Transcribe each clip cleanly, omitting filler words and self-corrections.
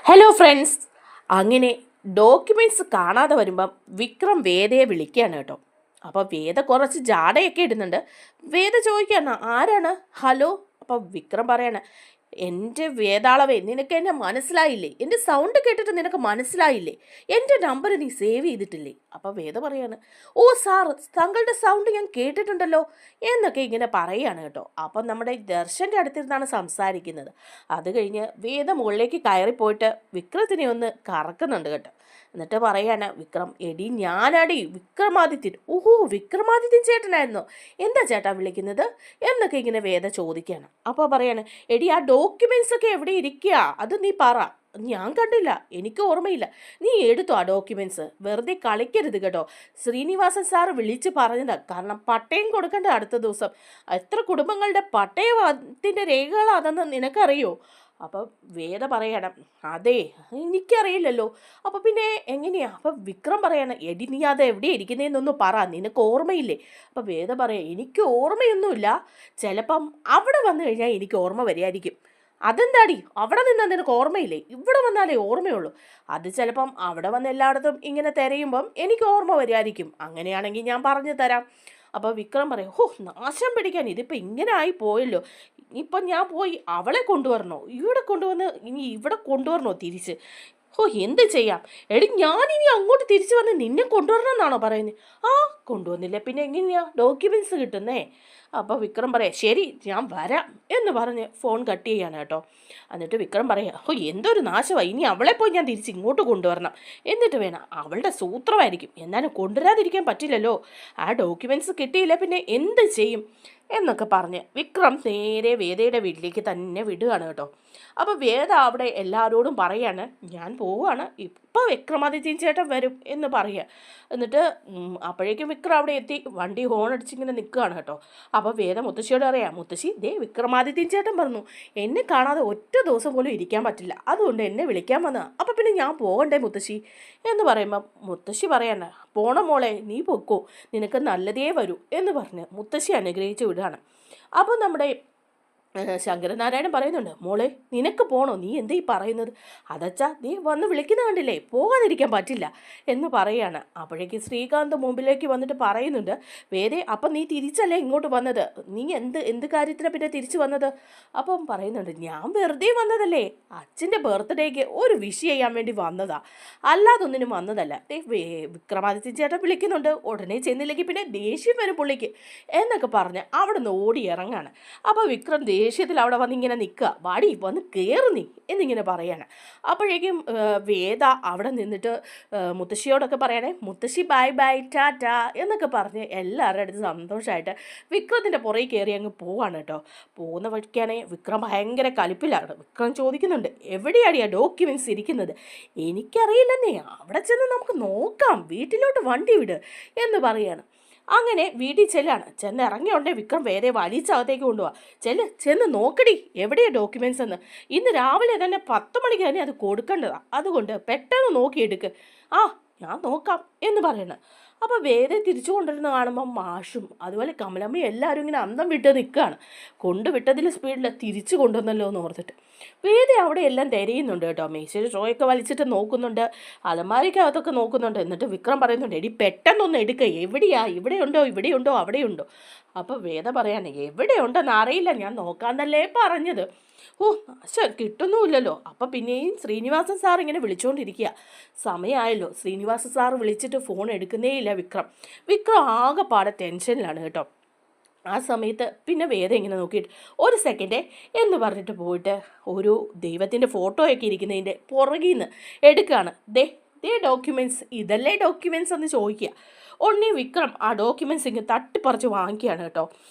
Hello friends. അങ്ങനെ documents കാണാതെ വരുമ്പം വിക്രം വേദയെ വിളിക്കുകയാണ് കേട്ടോ. അപ്പോൾ വേദ കുറച്ച് ജാടയൊക്കെ ഇടുന്നുണ്ട്. വേദ ചോദിക്കുകയാണ്, ആരാണ്? ഹലോ. അപ്പോൾ വിക്രം പറയാണ്, എൻ്റെ വേതാളവേ, നിനക്ക് എന്നെ മനസ്സിലായില്ലേ? എൻ്റെ സൗണ്ട് കേട്ടിട്ട് നിനക്ക് മനസ്സിലായില്ലേ? എൻ്റെ നമ്പർ നീ സേവ് ചെയ്തിട്ടില്ലേ? അപ്പോൾ വേദ പറയാണ്, ഓ സാർ, താങ്കളുടെ സൗണ്ട് ഞാൻ കേട്ടിട്ടുണ്ടല്ലോ എന്നൊക്കെ ഇങ്ങനെ പറയുകയാണ് കേട്ടോ. അപ്പം നമ്മുടെ ദർശൻ്റെ അടുത്തിരുന്നാണ് സംസാരിക്കുന്നത്. അത് കഴിഞ്ഞ് വേദ മുകളിലേക്ക് കയറിപ്പോയിട്ട് വിക്രത്തിനെ ഒന്ന് കറക്കുന്നുണ്ട് കേട്ടോ. എന്നിട്ട് പറയാണ് വിക്രം, എടി ഞാനാടി വിക്രമാദിത്യൻ. ഓഹോ, വിക്രമാദിത്യൻ ചേട്ടനായിരുന്നോ? എന്താ ചേട്ടാ വിളിക്കുന്നത് എന്നൊക്കെ ഇങ്ങനെ വേദ ചോദിക്കുകയാണ്. അപ്പോൾ പറയാണ്, എടി ആ ഡോക്യുമെൻറ്റ്സ് ഒക്കെ എവിടെ ഇരിക്കുക, അത് നീ പറ. ഞാൻ കണ്ടില്ല, എനിക്ക് ഓർമ്മയില്ല. നീ എടുത്തോ ആ ഡോക്യുമെൻറ്റ്സ്, വെറുതെ കളിക്കരുത് കേട്ടോ. ശ്രീനിവാസൻ സാറ് വിളിച്ച് പറഞ്ഞതാ, കാരണം പട്ടയം കൊടുക്കേണ്ട അടുത്ത ദിവസം. എത്ര കുടുംബങ്ങളുടെ പട്ടയത്തിൻ്റെ രേഖകളാണെന്ന് നിനക്കറിയോ? അപ്പം വേദ പറയണം, അതെ, എനിക്കറിയില്ലല്ലോ. അപ്പം പിന്നെ എങ്ങനെയാ? അപ്പം വിക്രം പറയാണ്, എടി നീ അത് എവിടെ ഇരിക്കുന്നതെന്നൊന്ന് പറ, നിനക്ക് ഓർമ്മയില്ലേ? അപ്പം വേദ പറയാം, എനിക്ക് ഓർമ്മയൊന്നുമില്ല, ചിലപ്പം അവിടെ വന്നു കഴിഞ്ഞാൽ എനിക്ക് ഓർമ്മ വരികയായിരിക്കും. അതെന്താടി, അവിടെ നിന്നാൽ നിനക്ക് ഓർമ്മയില്ലേ? ഇവിടെ വന്നാലേ ഓർമ്മയുള്ളൂ. അത് ചിലപ്പം അവിടെ വന്ന് എല്ലായിടത്തും ഇങ്ങനെ തിരയുമ്പം എനിക്ക് ഓർമ്മ വരുമായിരിക്കും. അങ്ങനെയാണെങ്കിൽ ഞാൻ പറഞ്ഞു തരാം. അപ്പോൾ വിക്രം പറയും, ഹോ, നാശം പിടിക്കാൻ, ഇതിപ്പോൾ ഇങ്ങനെ ആയി പോയല്ലോ. ഇപ്പം ഞാൻ പോയി അവളെ കൊണ്ടുവരണോ? ഇവിടെ കൊണ്ടുവന്ന് ഇനി ഇവിടെ കൊണ്ടുവരണോ തിരിച്ച്? ഓ, എന്ത് ചെയ്യാം? എടി, ഞാനിനി അങ്ങോട്ട് തിരിച്ചു വന്ന് നിന്നെ കൊണ്ടുവരണമെന്നാണോ പറയുന്നത്? ആ, കൊണ്ടുവന്നില്ല പിന്നെ എങ്ങനെയാ ഡോക്യുമെൻറ്റ്സ് കിട്ടുന്നേ? അപ്പോൾ വിക്രം പറയാം, ശരി, ഞാൻ വരാം എന്ന് പറഞ്ഞ് ഫോൺ കട്ട് ചെയ്യാണ് കേട്ടോ. എന്നിട്ട് വിക്രം പറയാം, ഓ, എന്തൊരു നാശമായി, ഇനി അവളെ പോയി ഞാൻ തിരിച്ച് ഇങ്ങോട്ട് കൊണ്ടുവരണം. എന്നിട്ട് വേണം, അവളുടെ സൂത്രമായിരിക്കും, എന്നാലും കൊണ്ടുവരാതിരിക്കാൻ പറ്റില്ലല്ലോ. ആ ഡോക്യുമെൻറ്റ്സ് കിട്ടിയില്ല പിന്നെ എന്ത് ചെയ്യും എന്നൊക്കെ പറഞ്ഞ് വിക്രം നേരെ വേദയുടെ വീട്ടിലേക്ക് തന്നെ വിടുകയാണ് കേട്ടോ. അപ്പോൾ വേദ അവിടെ എല്ലാവരോടും പറയാണ്, ഞാൻ പോവുകയാണ്, ഇപ്പോൾ വിക്രമാദിത്യൻ ചേട്ടൻ വരും എന്ന് പറയുക. എന്നിട്ട് അപ്പോഴേക്കും വിക്രം അവിടെ എത്തി വണ്ടി ഹോൺ അടിച്ചിങ്ങനെ നിൽക്കുകയാണ് കേട്ടോ. അപ്പോൾ വേദ മുത്തശ്ശിയോട് അറിയാം, മുത്തശ്ശി, ദേ വിക്രമാദിത്യൻ ചേട്ടൻ പറഞ്ഞു, എന്നെ കാണാതെ ഒറ്റ ദിവസം പോലും ഇരിക്കാൻ പറ്റില്ല, അതുകൊണ്ട് എന്നെ വിളിക്കാൻ വന്നതാണ്. അപ്പോൾ പിന്നെ ഞാൻ പോകണ്ടേ മുത്തശ്ശി എന്ന് പറയുമ്പം മുത്തശ്ശി പറയാണ്, പോണ മോളെ, നീ പൊക്കോ, നിനക്ക് നല്ലതേ വരൂ എന്ന് പറഞ്ഞ് മുത്തശ്ശി അനുഗ്രഹിച്ച് വിടുകയാണ്. അപ്പോൾ നമ്മുടെ ശങ്കരനാരായണൻ പറയുന്നുണ്ട്, മോളെ, നിനക്ക് പോണോ? നീ എന്താ ഈ പറയുന്നത്? അതച്ചാ, നീ വന്ന് വിളിക്കുന്ന കണ്ടില്ലേ, പോകാതിരിക്കാൻ പറ്റില്ല എന്ന് പറയാണ്. അപ്പോഴേക്ക് ശ്രീകാന്ത് മുമ്പിലേക്ക് വന്നിട്ട് പറയുന്നുണ്ട്, വേദേ, അപ്പം നീ തിരിച്ചല്ലേ ഇങ്ങോട്ട് വന്നത്? നീ എന്ത് കാര്യത്തിനാണ് പിന്നെ തിരിച്ചു വന്നത്? അപ്പം പറയുന്നുണ്ട്, ഞാൻ വെറുതെ വന്നതല്ലേ, അച്ഛൻ്റെ ബർത്ത്ഡേക്ക് ഒരു വിഷ് ചെയ്യാൻ വേണ്ടി വന്നതാ, അല്ലാതൊന്നിനും വന്നതല്ല. വിക്രമാദിത്യൻ ചേട്ടൻ വിളിക്കുന്നുണ്ട്, ഉടനെ ചെന്നില്ലെങ്കിൽ പിന്നെ ദേഷ്യം വരും പുള്ളിക്ക് എന്നൊക്കെ പറഞ്ഞ് അവിടെ നിന്ന് ഓടി ഇറങ്ങാണ്. അപ്പോൾ വിക്രം ദേഷ്യത്തിൽ അവിടെ വന്ന് ഇങ്ങനെ നിൽക്കുക, വാടി വന്ന് കയറി നീ എന്നിങ്ങനെ പറയാണ്. അപ്പോഴേക്കും വേദ അവിടെ നിന്നിട്ട് മുത്തശ്ശിയോടൊക്കെ പറയണേ, മുത്തശ്ശി ബൈ ബൈ ടാറ്റ എന്നൊക്കെ പറഞ്ഞ് എല്ലാവരുടെ അടുത്ത് സന്തോഷമായിട്ട് വിക്രത്തിൻ്റെ പുറകെ കയറി അങ്ങ് പോവാണ് കേട്ടോ. പോകുന്ന വഴിക്കാണേ വിക്രം ഭയങ്കര കലിപ്പിലാണ്. വിക്രം ചോദിക്കുന്നുണ്ട്, എവിടെയാണ് ആ ഡോക്യുമെൻറ്റ്സ് ഇരിക്കുന്നത്? എനിക്കറിയില്ലെന്നേ, അവിടെ ചെന്ന് നമുക്ക് നോക്കാം, വീട്ടിലോട്ട് വണ്ടി വിട് എന്ന് പറയാണ്. അങ്ങനെ വീട്ടിൽ ചെന്ന് ഇറങ്ങിയോണ്ടേ വിക്രം വേറെ വലിച്ചകത്തേക്ക് കൊണ്ടുപോവാ. ചെന്ന് നോക്കടി, എവിടെയാണ് ഡോക്യുമെൻറ്റ്സ് എന്ന്. ഇന്ന് രാവിലെ തന്നെ 10 മണിക്ക് തന്നെ അത് കൊടുക്കേണ്ടതാണ്, അതുകൊണ്ട് പെട്ടെന്ന് നോക്കിയെടുക്ക്. ആ, ഞാൻ നോക്കാം എന്ന് പറയണം. അപ്പോൾ വേദ തിരിച്ചു കൊണ്ടുവരുന്ന കാണുമ്പോൾ മാഷും അതുപോലെ കമലമ്മയും എല്ലാവരും ഇങ്ങനെ അന്തം വിട്ട് നിൽക്കുകയാണ്. കൊണ്ടുവിട്ടതിൽ സ്പീഡിൽ തിരിച്ചു കൊണ്ടുവന്നല്ലോ എന്ന് ഓർത്തിട്ട് വേദ അവിടെ എല്ലാം തിരയുന്നുണ്ട് കേട്ടോ. മേശയിൽ ഡ്രോയൊക്കെ വലിച്ചിട്ട് നോക്കുന്നുണ്ട്, അലമാരിക്കകത്തൊക്കെ നോക്കുന്നുണ്ട്. എന്നിട്ട് വിക്രം പറയുന്നുണ്ട്, എടി പെട്ടെന്നൊന്ന് എടുക്കുക, എവിടെയാ, ഇവിടെയുണ്ടോ അവിടെയുണ്ടോ? അപ്പോൾ വേദ പറയാണ്, എവിടെയുണ്ടെന്ന് അറിയില്ല, ഞാൻ നോക്കാന്നല്ലേ പറഞ്ഞത്. ഓ, നാശം, കിട്ടുന്നുമില്ലല്ലോ. അപ്പം പിന്നെയും ശ്രീനിവാസൻ സാർ ഇങ്ങനെ വിളിച്ചുകൊണ്ടിരിക്കുക. സമയമായല്ലോ, ശ്രീനിവാസൻ സാർ വിളിച്ചിട്ട് ഫോൺ എടുക്കുന്നേയില്ല വിക്രം ആകെപ്പാടെ ടെൻഷനിലാണ് കേട്ടോ. ആ സമയത്ത് പിന്നെ വേറെ ഇങ്ങനെ നോക്കിയിട്ട്, ഒരു സെക്കൻഡേ എന്ന് പറഞ്ഞിട്ട് പോയിട്ട് ഒരു ദൈവത്തിൻ്റെ ഫോട്ടോയൊക്കെ ഇരിക്കുന്നതിൻ്റെ പുറകിൽ നിന്ന് എടുക്കുകയാണ്. ദേ ഡോക്യുമെൻറ്റ്സ്, ഇതല്ലേ ഡോക്യുമെൻറ്റ്സ് എന്ന് ചോദിക്കുക. ഉടനെ വിക്രം ആ ഡോക്യുമെൻറ്റ്സ് ഇങ്ങനെ തട്ടിപ്പറിച്ച് വാങ്ങിക്കുകയാണ് കേട്ടോ.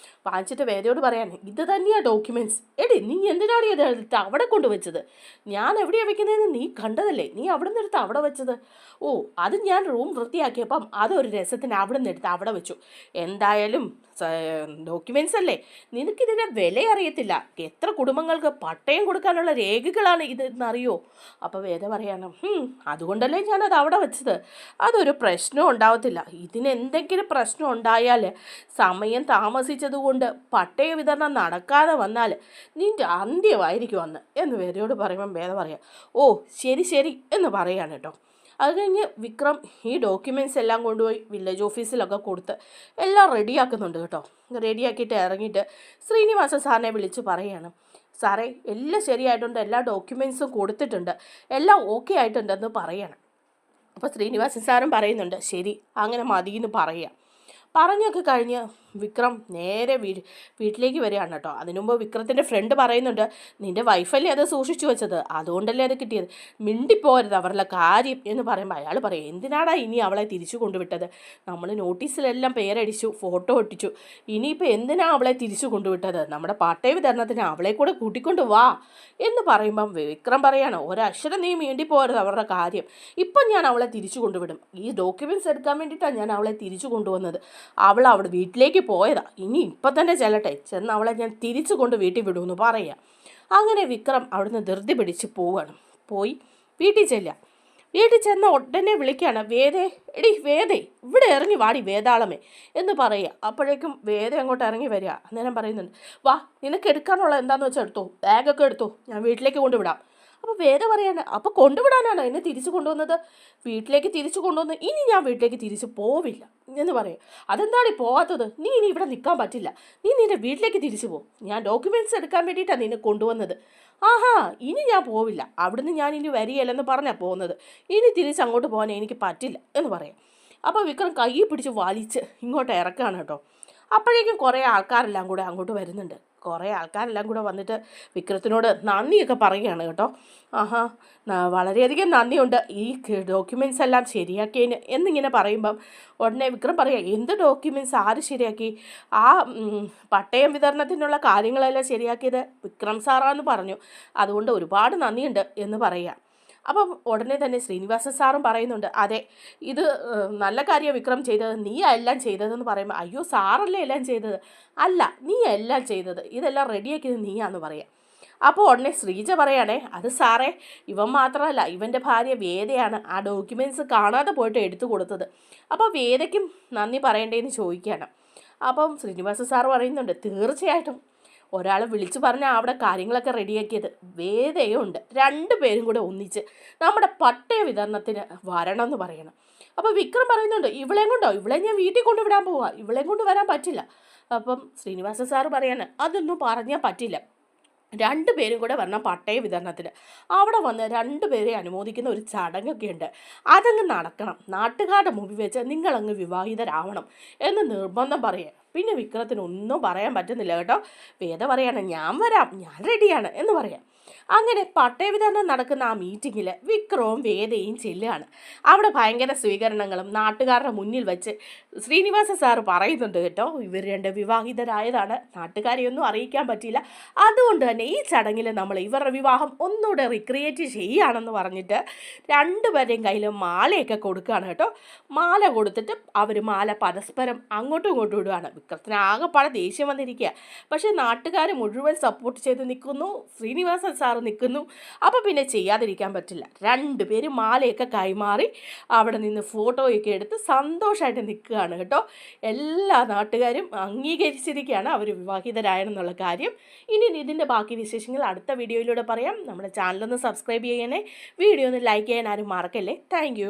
വാങ്ങിച്ചിട്ട് വേദയോട് പറയാൻ, ഇത് തന്നെയാണ് ഡോക്യുമെൻറ്റ്സ്. എടി, നീ എന്തിനാണ് ഇത് എടുത്ത് അവിടെ കൊണ്ടുവച്ചത്? ഞാൻ എവിടെയാണ് വെക്കുന്നതെന്ന് നീ കണ്ടതല്ലേ, നീ അവിടെ നിന്ന് എടുത്ത് അവിടെ വെച്ചത്? ഓ, അത് ഞാൻ റൂം വൃത്തിയാക്കിയപ്പം അതൊരു രസത്തിന് അവിടെ നിന്ന് എടുത്ത് അവിടെ വെച്ചു. എന്തായാലും ഡോക്യുമെൻറ്റ്സ് അല്ലേ, നിനക്കിതിൻ്റെ വില അറിയത്തില്ല. എത്ര കുടുംബങ്ങൾക്ക് പട്ടയം കൊടുക്കാനുള്ള രേഖകളാണ് ഇതെന്നറിയോ? അപ്പോൾ വേദ പറയാണ്, അതുകൊണ്ടല്ലേ ഞാനത് അവിടെ വെച്ചത്. അതൊരു പ്രശ്നം ഉണ്ടാവത്തില്ല. ഇതിനെന്തെങ്കിലും പ്രശ്നം ഉണ്ടായാൽ സമയം താമസിച്ചത് കൊണ്ട് ആയതുകൊണ്ട് പട്ടയ വിതരണം നടക്കാതെ വന്നാൽ നിൻ്റെ അന്ത്യമായിരിക്കും അന്ന് എന്ന് വേദയോട് പറയുമ്പം വേദ പറയാം, ഓ ശരി ശരി എന്ന് പറയാണ് കേട്ടോ. അത് കഴിഞ്ഞ് വിക്രം ഈ ഡോക്യുമെൻറ്റ്സ് എല്ലാം കൊണ്ടുപോയി വില്ലേജ് ഓഫീസിലൊക്കെ കൊടുത്ത് എല്ലാം റെഡിയാക്കുന്നുണ്ട് കേട്ടോ. റെഡിയാക്കിയിട്ട് ഇറങ്ങിയിട്ട് ശ്രീനിവാസൻ സാറിനെ വിളിച്ച് പറയുകയാണ്, സാറേ എല്ലാം ശരിയായിട്ടുണ്ട്, എല്ലാ ഡോക്യുമെൻറ്റ്സും കൊടുത്തിട്ടുണ്ട്, എല്ലാം ഓക്കെ ആയിട്ടുണ്ടെന്ന് പറയണം. അപ്പോൾ ശ്രീനിവാസൻ സാറും പറയുന്നുണ്ട്, ശരി അങ്ങനെ മതിയെന്ന് പറയുക. പറഞ്ഞൊക്കെ കഴിഞ്ഞ് വിക്രം നേരെ വീട്ടിലേക്ക് വരികയാണ് കേട്ടോ. അതിനുമുമ്പ് വിക്രത്തിൻ്റെ ഫ്രണ്ട് പറയുന്നുണ്ട്, നിൻ്റെ വൈഫല്ലേ അത് സൂക്ഷിച്ചു വെച്ചത്, അതുകൊണ്ടല്ലേ അത് കിട്ടിയത്, മിണ്ടിപ്പോരുത് അവരുടെ കാര്യം എന്ന് പറയുമ്പോൾ അയാൾ പറയും, എന്തിനാടാ ഇനി അവളെ തിരിച്ചു കൊണ്ടുവിട്ടത്, നമ്മൾ നോട്ടീസിലെല്ലാം പേരടിച്ചു, ഫോട്ടോ ഒട്ടിച്ചു, ഇനിയിപ്പോൾ എന്തിനാ അവളെ തിരിച്ചു കൊണ്ടുവിട്ടത്, നമ്മുടെ പട്ടയ വിതരണത്തിന് അവളെ കൂടെ കൂട്ടിക്കൊണ്ട് വാ എന്ന് പറയുമ്പം വിക്രം പറയാണ്, ഒരക്ഷരം നീ മിണ്ടിപ്പോരുത് അവരുടെ കാര്യം, ഇപ്പം ഞാൻ അവളെ തിരിച്ചു കൊണ്ടുവിടും, ഈ ഡോക്യുമെൻറ്റ്സ് എടുക്കാൻ വേണ്ടിയിട്ടാണ് ഞാൻ അവളെ തിരിച്ചു കൊണ്ടുവന്നത്, അവൾ അവിടെ വീട്ടിലേക്ക് പോയതാ, ഇനി ഇപ്പം തന്നെ ചെല്ലട്ടെ, ചെന്ന് അവളെ ഞാൻ തിരിച്ചു കൊണ്ട് വീട്ടിൽ വിടുമെന്ന് പറയാം. അങ്ങനെ വിക്രം അവിടുന്ന് ധൃതി പിടിച്ച് പോവുകയാണ്. പോയി വീട്ടിൽ ചെല്ലുക. വീട്ടിൽ ചെന്ന ഉടനെ വിളിക്കുകയാണ്, വേദേ എടി വേദേ ഇവിടെ ഇറങ്ങി വാടി വേതാളമേ എന്ന് പറയുക. അപ്പോഴേക്കും വേദ അങ്ങോട്ട് ഇറങ്ങി വരിക. അന്നേരം പറയുന്നുണ്ട്, വാ നിനക്ക് എടുക്കാനുള്ള എന്താണെന്ന് വെച്ചാൽ എടുത്തോ, ബാഗൊക്കെ എടുത്തോ, ഞാൻ വീട്ടിലേക്ക് കൊണ്ടുവിടാം. അപ്പോൾ വേദ പറയാണ്, അപ്പോൾ കൊണ്ടുവിടാനാണ് എന്നെ തിരിച്ചു കൊണ്ടുവന്നത്, വീട്ടിലേക്ക് തിരിച്ചു കൊണ്ടുവന്ന് ഇനി ഞാൻ വീട്ടിലേക്ക് തിരിച്ചു പോവില്ല എന്ന് പറയും. അതെന്താണ് പോവാത്തത്, നീ ഇനി ഇവിടെ നിൽക്കാൻ പറ്റില്ല, നീ നിൻ്റെ വീട്ടിലേക്ക് തിരിച്ചു പോകും, ഞാൻ ഡോക്യുമെൻറ്റ്സ് എടുക്കാൻ വേണ്ടിയിട്ടാണ് നിന്നെ കൊണ്ടുവന്നത്. ആഹാ ഇനി ഞാൻ പോവില്ല, അവിടുന്ന് ഞാൻ ഇനി വരികയില്ലെന്ന് പറഞ്ഞാൽ പോകുന്നത്, ഇനി തിരിച്ച് അങ്ങോട്ട് പോകാൻ എനിക്ക് പറ്റില്ല എന്ന് പറയാം. അപ്പോൾ വിക്രം കൈ പിടിച്ച് വലിച്ച് ഇങ്ങോട്ട് ഇറക്കുകയാണ് കേട്ടോ. അപ്പോഴേക്കും കുറേ ആൾക്കാരെല്ലാം കൂടെ അങ്ങോട്ട് വരുന്നുണ്ട്. കുറേ ആൾക്കാരെല്ലാം കൂടെ വന്നിട്ട് വിക്രത്തിനോട് നന്ദിയൊക്കെ പറയുകയാണ് കേട്ടോ. ആഹാ വളരെയധികം നന്ദിയുണ്ട് ഈ ഡോക്യുമെൻറ്റ്സ് എല്ലാം ശരിയാക്കിയതിന് എന്നിങ്ങനെ പറയുമ്പം ഉടനെ വിക്രം പറയുക, എന്ത് ഡോക്യുമെൻറ്റ്സ് ആര് ശരിയാക്കി, ആ പട്ടയം വിതരണത്തിനുള്ള കാര്യങ്ങളെല്ലാം ശരിയാക്കിയത് വിക്രം സാറാന്ന് പറഞ്ഞു, അതുകൊണ്ട് ഒരുപാട് നന്ദിയുണ്ട് എന്ന് പറയുക. അപ്പം ഉടനെ തന്നെ ശ്രീനിവാസൻ സാറും പറയുന്നുണ്ട്, അതെ ഇത് നല്ല കാര്യം വിക്രം ചെയ്തത്, നീ എല്ലാം ചെയ്തതെന്ന് പറയുമ്പോൾ, അയ്യോ സാറല്ലേ എല്ലാം ചെയ്തത്, അല്ല നീ എല്ലാം ചെയ്തത്, ഇതെല്ലാം റെഡിയാക്കിയത് നീയാന്ന് പറയാം. അപ്പോൾ ഉടനെ ശ്രീജ പറയുകയാണേ, അത് സാറേ ഇവൻ മാത്രമല്ല ഇവൻ്റെ ഭാര്യ വേദയാണ് ആ ഡോക്യുമെൻറ്റ്സ് കാണാതെ പോയിട്ട് എടുത്തു കൊടുത്തത്, അപ്പോൾ വേദയ്ക്കും നന്ദി പറയണ്ടേന്ന് ചോദിക്കുകയാണ്. അപ്പം ശ്രീനിവാസൻ സാറ് പറയുന്നുണ്ട്, തീർച്ചയായിട്ടും ഒരാൾ വിളിച്ചു പറഞ്ഞാൽ അവിടെ കാര്യങ്ങളൊക്കെ റെഡിയാക്കിയത് വേദയുണ്ട്, രണ്ടുപേരും കൂടെ ഒന്നിച്ച് നമ്മുടെ പട്ടയ വിതരണത്തിന് വരണം എന്ന് പറയണം. അപ്പോൾ വിക്രം പറയുന്നുണ്ട്, ഇവളെയും കൊണ്ടോ, ഇവളെ ഞാൻ വീട്ടിൽ കൊണ്ടുവിടാൻ പോവാ, ഇവളെയും കൊണ്ട് വരാൻ പറ്റില്ല. അപ്പം ശ്രീനിവാസൻ സാറ് പറയാണ്, അതൊന്നും പറഞ്ഞാൽ പറ്റില്ല, രണ്ടുപേരും കൂടെ വരണം പട്ടയ വിതരണത്തിന്, അവിടെ വന്ന് രണ്ടുപേരെ അനുമോദിക്കുന്ന ഒരു ചടങ്ങൊക്കെ ഉണ്ട്, അതങ്ങ് നടക്കണം, നാട്ടുകാരുടെ മുമ്പിൽ വെച്ച് നിങ്ങളങ്ങ് വിവാഹിതരാവണം എന്ന് നിർബന്ധം പറയുക. പിന്നെ വിക്രത്തിന് ഒന്നും പറയാൻ പറ്റുന്നില്ല കേട്ടോ. വേദ പറയാണ്, ഞാൻ വരാം, ഞാൻ റെഡിയാണ് എന്ന് പറയാം. അങ്ങനെ പട്ടയ വിതരണം നടക്കുന്ന ആ മീറ്റിങ്ങിൽ വിക്രവും വേദയും ചെല്ലുകയാണ്. അവിടെ ഭയങ്കര സ്വീകരണങ്ങളും നാട്ടുകാരുടെ മുന്നിൽ വെച്ച് ശ്രീനിവാസൻ സാറ് പറയുന്നുണ്ട് കേട്ടോ, ഇവർ രണ്ട് വിവാഹിതരായതാണ്, നാട്ടുകാരെയൊന്നും അറിയിക്കാൻ പറ്റില്ല, അതുകൊണ്ട് തന്നെ ഈ ചടങ്ങിൽ നമ്മൾ ഇവരുടെ വിവാഹം ഒന്നുകൂടെ റിക്രിയേറ്റ് ചെയ്യുകയാണെന്ന് പറഞ്ഞിട്ട് രണ്ടുപേരുടെയും കയ്യിൽ മാലയൊക്കെ കൊടുക്കുകയാണ് കേട്ടോ. മാല കൊടുത്തിട്ട് അവർ മാല പരസ്പരം അങ്ങോട്ടും ഇങ്ങോട്ടും ഇടുകയാണ്. വിക്രത്തിന് ആകെപ്പാടെ ദേഷ്യം വന്നിരിക്കുക, പക്ഷേ നാട്ടുകാർ മുഴുവൻ സപ്പോർട്ട് ചെയ്ത് നിൽക്കുന്നു, ശ്രീനിവാസൻ സാർ നിൽക്കുന്നു. അപ്പോൾ പിന്നെ ചെയ്യാതിരിക്കാൻ പറ്റില്ല, രണ്ടുപേരും മാലയൊക്കെ കൈമാറി അവിടെ നിന്ന് ഫോട്ടോയൊക്കെ എടുത്ത് സന്തോഷമായിട്ട് നിൽക്കുകയാണ് കേട്ടോ. എല്ലാ നാട്ടുകാരും അംഗീകരിച്ചിരിക്കുകയാണ് അവർ വിവാഹിതരായെന്നുള്ള കാര്യം. ഇനി ഇതിൻ്റെ ബാക്കി വിശേഷങ്ങൾ അടുത്ത വീഡിയോയിലൂടെ പറയാം. നമ്മുടെ ചാനലൊന്ന് സബ്സ്ക്രൈബ് ചെയ്യണേ, വീഡിയോ ഒന്ന് ലൈക്ക് ചെയ്യാൻ ആരും മറക്കല്ലേ. താങ്ക്